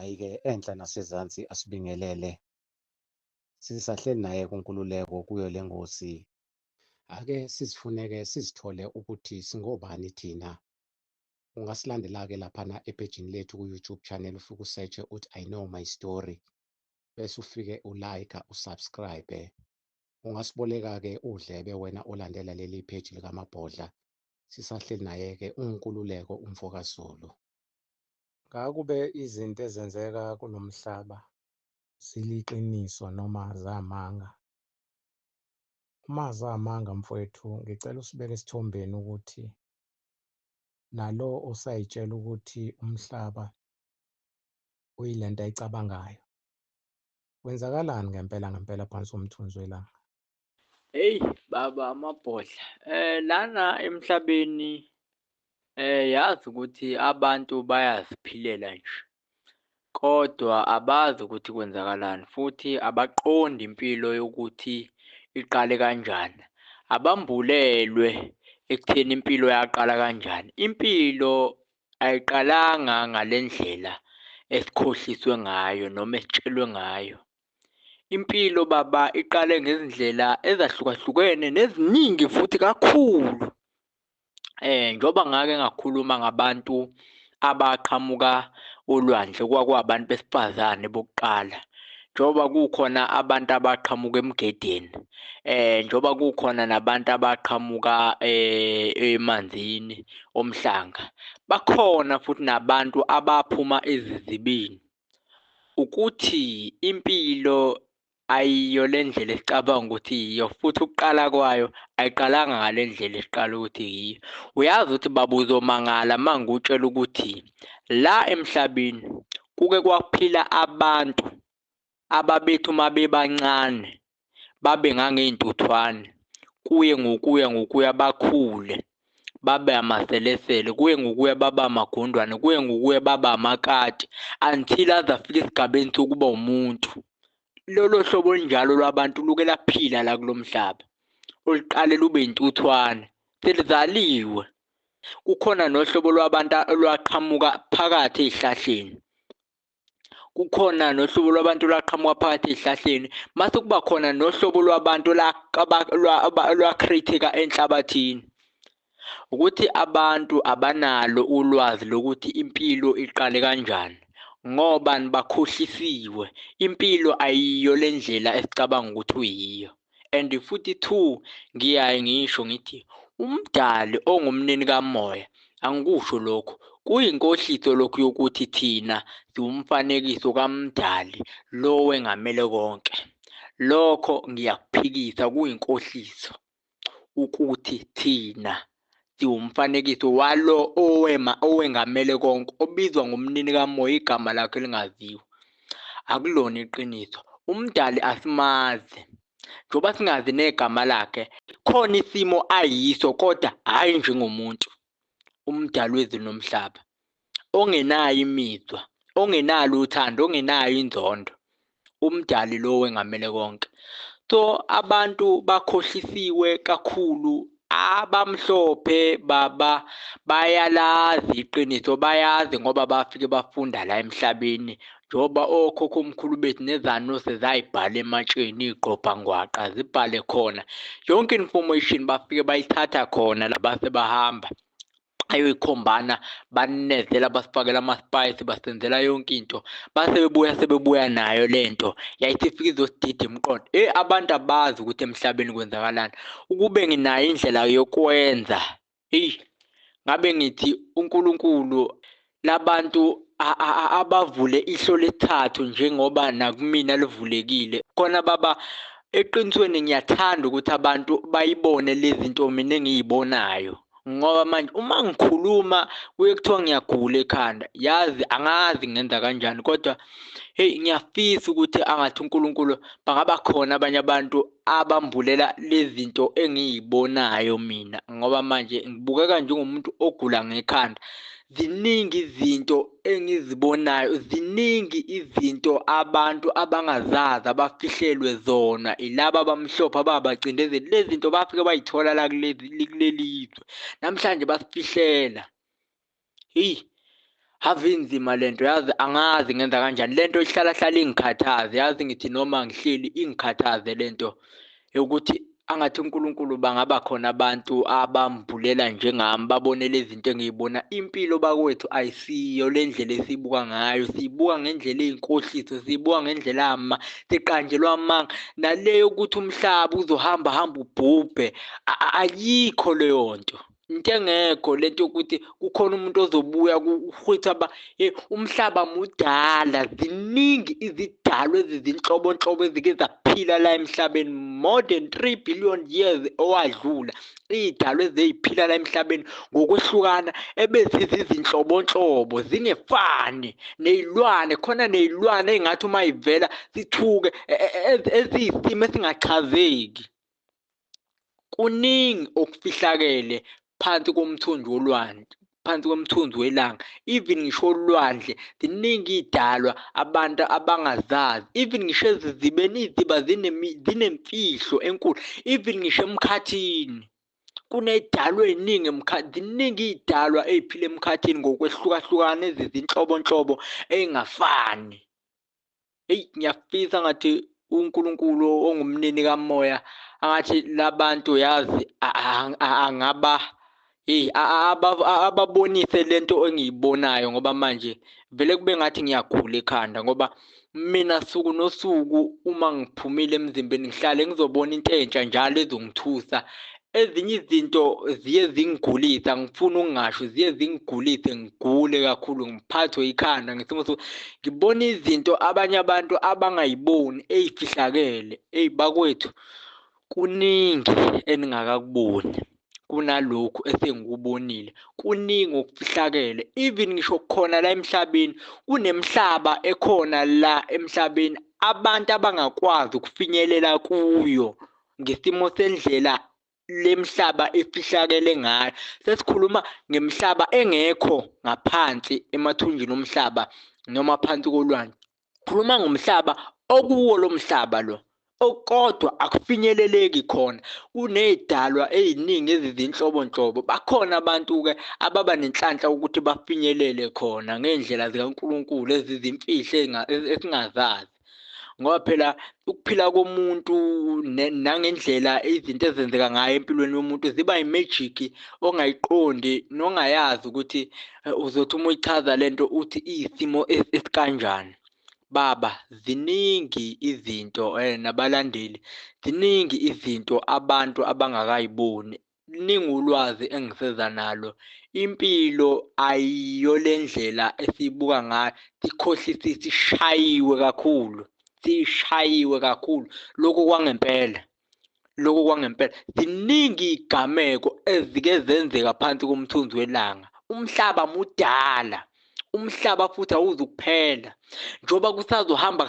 Hhayi-ke enhla nasezansi asibingelele. Sisahleli naye kuNkululeko kuyo le ngosi. Ake sizifuneke sizithole ukuthi singobani thina. Ungasilandela-ke laphana epejini lethu ku-YouTube channel, ufike usearch-e uthi I know my story. Bese ufike u-like, usubscribe. Ungasiboleka-ke udlebe wena olandela leli page likaMabhodla. Sisahleli naye-ke uNkululeko umfokaZulu. Ngakube izinto ezenzeka kunomhlaba ziliqiniso noma zamanga. Uma zamanga mfowethu, ngicela usibeke esithombeni ukuthi nalo osayitshela ukuthi umhlaba uyilento ayicabangayo. Kwenzakalani ngempela ngempela phansi komthunzi welanga? Hey baba Mabhodla, lana emhlabeni yazi ukuthi abantu bayaziphilela nje, kodwa abazi ukuthi kwenzakalani futhi abaqondi impilo yokuthi iqale kanjani. Abambulelwe ekutheni impilo yaqala kanjani. Impilo ayiqalanga ngale ndlela esikhohliswe ngayo noma esitshelwe ngayo. Impilo baba iqale ngezindlela ezahlukahlukene neziningi futhi kakhulu. Njengoba ngake ngakhuluma ngabantu abaqhamuka olwandle okwakuwubantu besifazane bokuqala. Njengoba kukhona abantu abaqhamuka emgedeni, njengoba kukhona nabantu abaqhamuka emanzini omhlanga. Bakhona futhi nabantu abaphuma ezizibini. Ukuthi impilo ayiyo le ndlela esicabanga ukuthi yiyo, futhi ukuqala kwayo ayiqalanga ngale ndlela esiqala ukuthi yiyo. Uyazi ukuthi baba uzomangala uma ngikutshela ukuthi la emhlabeni kuke kwaphila abantu ababethi uma bebancane babe ngangey'ntuthwane, kuye ngokuya bakhule babe amaselesele, kuye ngokuya baba amagundwane, kuye ngokuya baba amakati until aze afike esigabeni sokuba umuntu. Lolo hlobo olunjalo lwabantu luke laphila la kulo mhlaba, oluqale lube yintuthwane selizaliwe. Kukhona nohlobo lwabantu olwaqhamuka phakathi ey'hlahleni. Kukhona nohlobo lwabantu olwaqhamuka phakathi ey'hlahleni, mase kuba khona nohlobo lwabantu olwa-create-eka enhlabathini. Ukuthi abantu abanalo ulwazi lokuthi impilo iqale kanjani ngoba bakhohlisiwe. Impilo ayiyo le ndlela esicabanga ukuthi uyiyo. And futhi two, ngiyaye ngisho ngithi umdali ongumnini kamoya, angikusho lokho, kuyinkohliso lokhu yokuthi thina siwumfanekiso kamdali lo wengamele konke. Lokho ngiyakuphikisa, kuyinkohliso ukuthi thina siwumfanekiso walo owengamele konke, obizwa ngumnini kamoya, igama lakhe lingaziwa. Akulona iqiniso. Umdali asimazi. Njengoba singazi negama lakhe, khona isimo ayiso kodwa hhayi njengomuntu. Umdali wezulu nomhlaba, ongenayo imizwa, ongenalo uthando, ongenayo inzondo. Umdali lo wengamele konke. So abantu bakhohlisiwe kakhulu. Abamhlophe baba bayalazi iqiniso, bayazi ngoba bafike bafunda la emhlabeni. Njengoba okhokho omkhulu bethu nezanuse zayibhala ematsheni, iy'qopha-ngwaqa zibhale khona. Yonke information bafike bayithatha khona la base bahamba ayoyikhombana, banezela, basifakela ama-spice, basenzela yonke into. Base sebebuya nayo le nto. Yayithi ifike izosidida imiqondo. Abantu abazi ukuthi emhlabeni kwenzakalani. Ukube nginayo indlela yokwenza, ngabe ngithi uNkulunkulu labantu abavule ihlo lesithathu njengoba nakumina livulekile. Khona baba, eqinisweni ngiyathanda ukuthi abantu bayibone lezi zinto mina engiyibonayo. Ngoba manje uma ngikhuluma kuye kuthiwa ngiyagula ekhanda, yazi angazi ngenza kanjani, kodwa ngiyafisa ukuthi angathi uNkulunkulu bangaba khona abanye abantu abambulela lezi zinto engiyibonayo mina, ngoba manje ngibukeka njengomuntu ogula ngekhanda. Ziningi izinto engizibonayo, ziningi izinto abantu abangazazi abafihlelwe zona ilaba abamhlophe ababacindezeli. Lezi zinto bafike bayithola la kuleli zwe, namhlanje basifihlela. Have inzima lento, yazi angazi ngenza kanjani lento ihlala ingikhathaze, yazi ngithi noma ngihleli ingikhathaze lento yokuthi angathi uNkulunkulu bangaba khona abantu abamvulela njengami babone lezi zinto engiyibona. Impilo bakwethu ayisiyo le ndlela esiyibuka ngayo, siyibuka ngendlela eyinkohliso, siyibuka ngendlela siqanjelwa amanga, nale yokuthi umhlaba uzohamba ubhubhe. Ayikho leyo nto, into engekho lento yokuthi kukhona umuntu ozobuya ukuthi umhlaba mudala. Ziningi izidalwa ezizinhlobonhlobo ezike zaphila la emhlabeni more than 3 billion years owadlula. Iy'dalwa eziphila la emhlabeni ngokwehlukana ebezizinhlobonhlobo zingefani ney'lwane. Khona ney'lwane ey'ngathi uma y'vela sithuke eziyisimo esingachazeki. Kuningi okufihlakele phansi komthunzi wolwandle, phansi komthunzi welanga. Even ngisho olwandle ziningi iy'dalwa abantu abangazazi. Even ngisho ezizibeni, iziba zinemfihlo enkulu. Even ngisho emkhathini kuney'dalwa ey'ningi ziningi iy'dalwa ey'phila emkhathini ngokwehlukahlukana ezizinhlobonhlobo ey'ngafani. Ngiyafisa ngathi uNkulunkulu ongumnini kamoya angathi labantu yazi angaba ababonise lento engiyibonayo, ngoba manje vele kube ngathi ngiyagula ekhanda, ngoba mina suku nosuku uma ngiphumile emzimbeni ngihlale ngizobona into entsha njalo ezongithusa. Ezinye izinto ziye zingigulisa, ngifuna ukungasho, ziye zingigulise ngigule kakhulu, ngiphathwe ikhanda ngesimo ngibona izinto abanye abantu abangayiboni ey'fihlakele. Bakwethu kuningi eningakakuboni kunalokhu esengikubonile, kuningi okufihlakele. Even ngisho khona la emhlabeni, kunemhlaba ekhona la emhlabeni abantu abangakwazi ukufinyelela kuyo ngesimo sendlela lemhlaba efihlakele ngayo. Sesikhuluma ngemhlaba engekho ngaphansi emathunjini omhlaba noma phansi kolwandle. Khuluma ngomhlaba okuwo lo mhlaba lo, kodwa akufinyeleleki khona. Kuney'dalwa ey'ningi ezizinhlobonhlobo. Bakhona abantu-ke ababa nenhlanhla ukuthi bafinyelele khona ngey'ndlela zikaNkulunkulu ezizimfihlo esingazazi. Ngoba phela ukuphila komuntu nangendlela izinto ezenzeka ngayo empilweni yomuntu ziba imagiki ongayiqondi nongayazi ukuthi uzothi uma uyichaza lento uthi iyisimo esikanjani. Baba, ziningi izinto nabalandeli, ziningi izinto abantu abangakayiboni. Liningi ulwazi engiseza nalo. Impilo ayiyo le ndlela esiyibuka ngayo, sikhohliswe, sishayiwe kakhulu. Sishayiwe kakhulu lokhu kwangempela, lokhu kwangempela. Ziningi iy'gameko ezike zenzeka phansi komthunzi welanga. Umhlaba mudala, umhlaba futhi awuzukuphela. Njengoba kusazohamba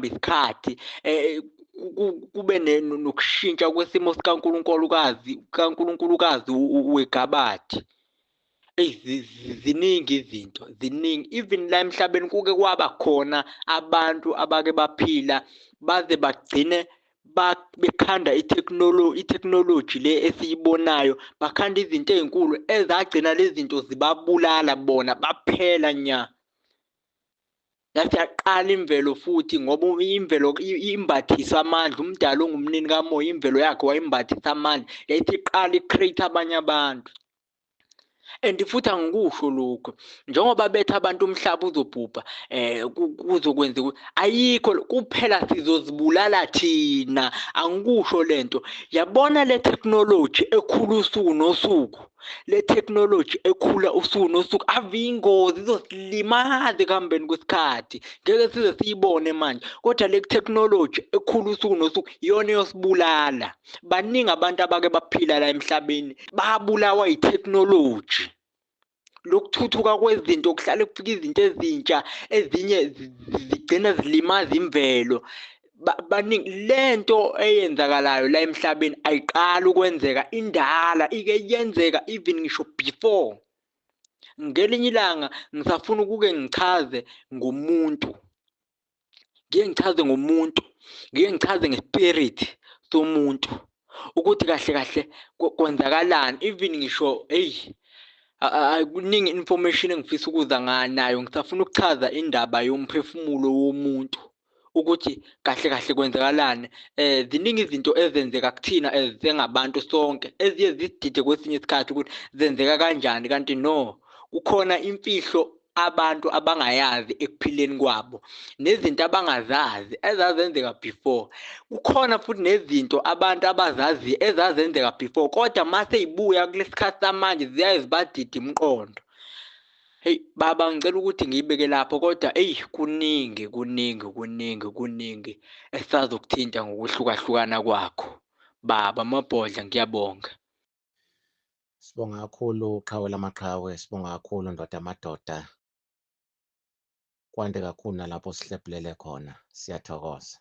isikhathi kube nokushintsha kwesimo sikaNkulunkulukazi wegabathi. Ziningi izinto, ziningi. Even la emhlabeni kuke kwaba khona abantu abake baphila baze bagcine bekhanda itheknoloji le esiyibonayo, bakhanda izinto ey'nkulu ezagcina lezi zinto zibabulala bona baphela nya. Yathi yaqala imvelo futhi, ngoba imvelo imbathisa amandla. Umdali ongumnini kamoya, imvelo yakhe wayimbathisa amandla, yayithi iqala i-create abanye abantu. And futhi angikusho lokhu njengoba bethu abantu umhlaba uzobhubha kuzokwenza ukuthi ayikho kuphela sizozibulala thina. Angikusho lento. Yabona le technology ekhula usuku nosuku, le technology ekhula usuku nosuku ave ingozi izosilimaza ekuhambeni kwesikhathi. Ngeke size siyibone manje, kodwa le technology ekhula usuku nosuku iyona eyosibulala. Baningi abantu abake baphila la emhlabeni babulawa yi-technology. Lokuthuthuka kwezinto kuhlale kufika izinto ezintsha, ezinye zigcina zilimaza imvelo. Baningi lento eyenzakalayo la emhlabeni ayiqala ukwenzeka, indala ike yenzeka even ngisho before. Ngelinye ilanga ngisafuna ukuke ngichaze ngomuntu, ngike ngichaze ngespirit somuntu ukuthi kahle kahle kwenzakalani. Even ngisho kuningi information engifisa ukuza nayo. Ngisafuna ukuchaza indaba yomphefumulo womuntu ukuthi kahle kahle kwenzakalani. Ziningi izinto ezenzeka kuthina ezengabantu sonke eziye zisidide kwesinye isikhathi ukuthi zenzeka kanjani, kanti no, kukhona imfihlo abantu abangayazi ekuphileni kwabo, nezinto abangazazi ezazenzeka before. Kukhona futhi nezinto abantu abazazi ezazenzeka before, kodwa mase yibuya kulesikhathi samanje ziyaye zibadide imiqondo. Hey baba, ngicela ukuthi ngiyibeke lapho, kodwa kuningi esazokuthinta ngokuhlukahlukana kwakho. Baba Mabhodla, ngiyabonga. Sibonga kakhulu qhawe lamaqhawe, sibonga kakhulu ndoda amadoda. Kwande kakhulu nalapho sihlephulele khona. Siyathokoza.